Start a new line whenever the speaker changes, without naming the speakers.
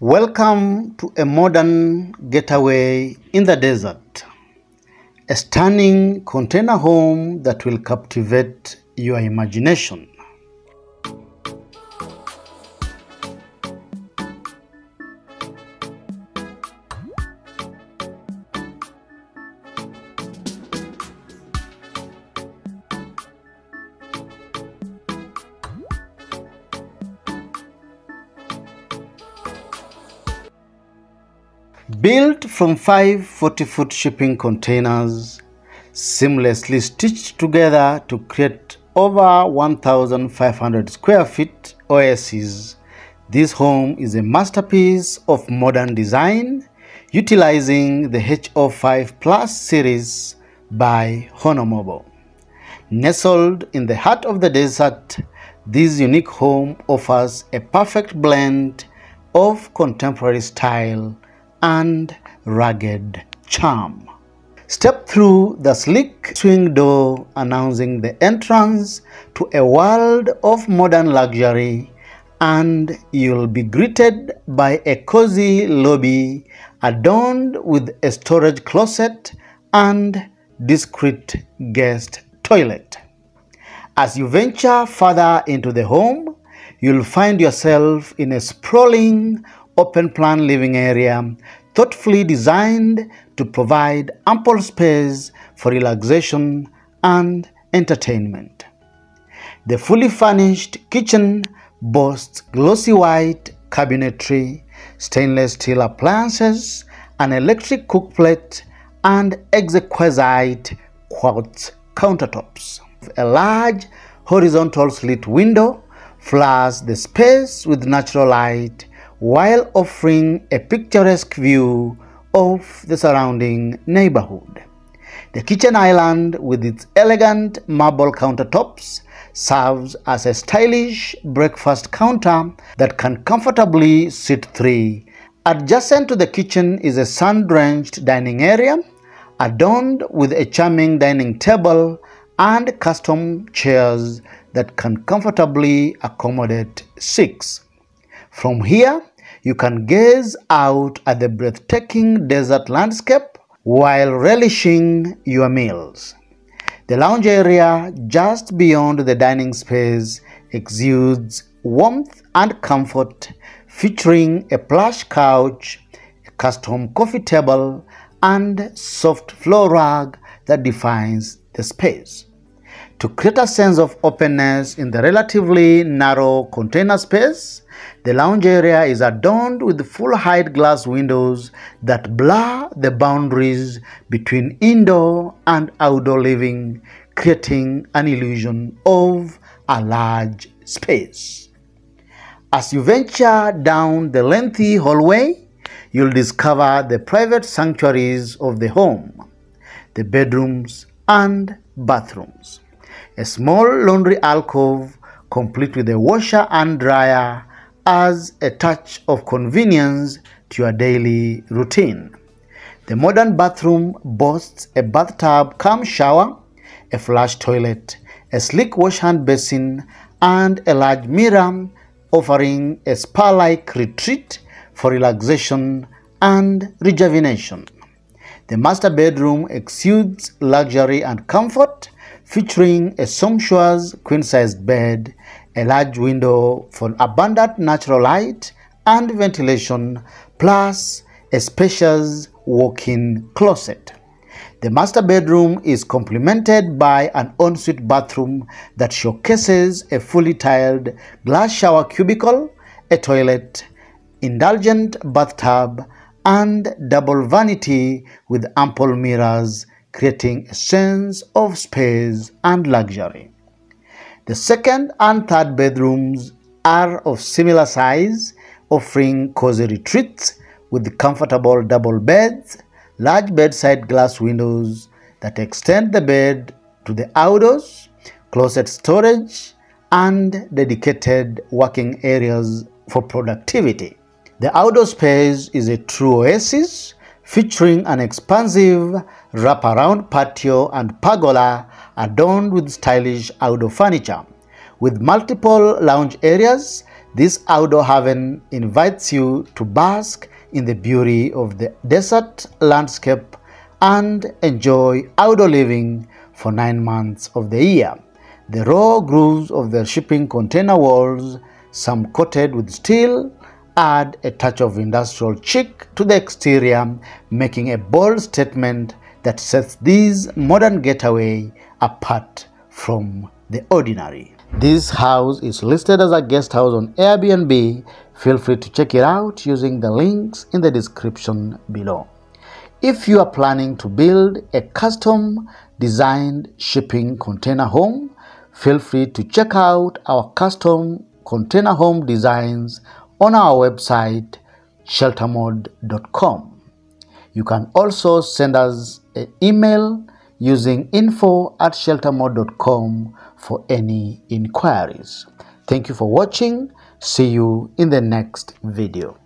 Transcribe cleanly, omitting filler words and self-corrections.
Welcome to a modern getaway in the desert. A stunning container home that will captivate your imagination. Built from 5 40-foot shipping containers, seamlessly stitched together to create over 1,500 square feet oasis, this home is a masterpiece of modern design, utilizing the HO5 Plus series by Honomobile. Nestled in the heart of the desert, this unique home offers a perfect blend of contemporary style and rugged charm. Step through the sleek swing door announcing the entrance to a world of modern luxury, and you'll be greeted by a cozy lobby adorned with a storage closet and discreet guest toilet. As you venture further into the home, you'll find yourself in a sprawling open-plan living area, thoughtfully designed to provide ample space for relaxation and entertainment. The fully furnished kitchen boasts glossy white cabinetry, stainless steel appliances, an electric cookplate, and exquisite quartz countertops. A large horizontal slit window floods the space with natural light, while offering a picturesque view of the surrounding neighborhood. The kitchen island, with its elegant marble countertops, serves as a stylish breakfast counter that can comfortably seat 3. Adjacent to the kitchen is a sun-drenched dining area, adorned with a charming dining table and custom chairs that can comfortably accommodate 6. From here, you can gaze out at the breathtaking desert landscape while relishing your meals. The lounge area just beyond the dining space exudes warmth and comfort, featuring a plush couch, a custom coffee table, and soft floor rug that defines the space. To create a sense of openness in the relatively narrow container space, the lounge area is adorned with full-height glass windows that blur the boundaries between indoor and outdoor living, creating an illusion of a large space. As you venture down the lengthy hallway, you'll discover the private sanctuaries of the home, the bedrooms and bathrooms. A small laundry alcove, complete with a washer and dryer, adds a touch of convenience to your daily routine. The modern bathroom boasts a bathtub cum shower, a flush toilet, a sleek wash-hand basin, and a large mirror, offering a spa-like retreat for relaxation and rejuvenation. The master bedroom exudes luxury and comfort, featuring a sumptuous queen-sized bed, a large window for abundant natural light and ventilation, plus a spacious walk-in closet. The master bedroom is complemented by an ensuite bathroom that showcases a fully tiled glass shower cubicle, a toilet, indulgent bathtub, and double vanity with ample mirrors, creating a sense of space and luxury. The second and third bedrooms are of similar size, offering cozy retreats with comfortable double beds, large bedside glass windows that extend the bed to the outdoors, closet storage, and dedicated working areas for productivity. The outdoor space is a true oasis, featuring an expansive wraparound patio and pergola adorned with stylish outdoor furniture. With multiple lounge areas, This outdoor haven invites you to bask in the beauty of the desert landscape and enjoy outdoor living for 9 months of the year. The raw grooves of the shipping container walls, some coated with steel, add a touch of industrial chic to the exterior, making a bold statement that sets this modern getaway apart from the ordinary. This house is listed as a guest house on Airbnb. Feel free to check it out using the links in the description below. If you are planning to build a custom designed shipping container home, feel free to check out our custom container home designs on our website sheltermode.com. You can also send us an email using info@sheltermode.com for any inquiries. Thank you for watching. See you in the next video.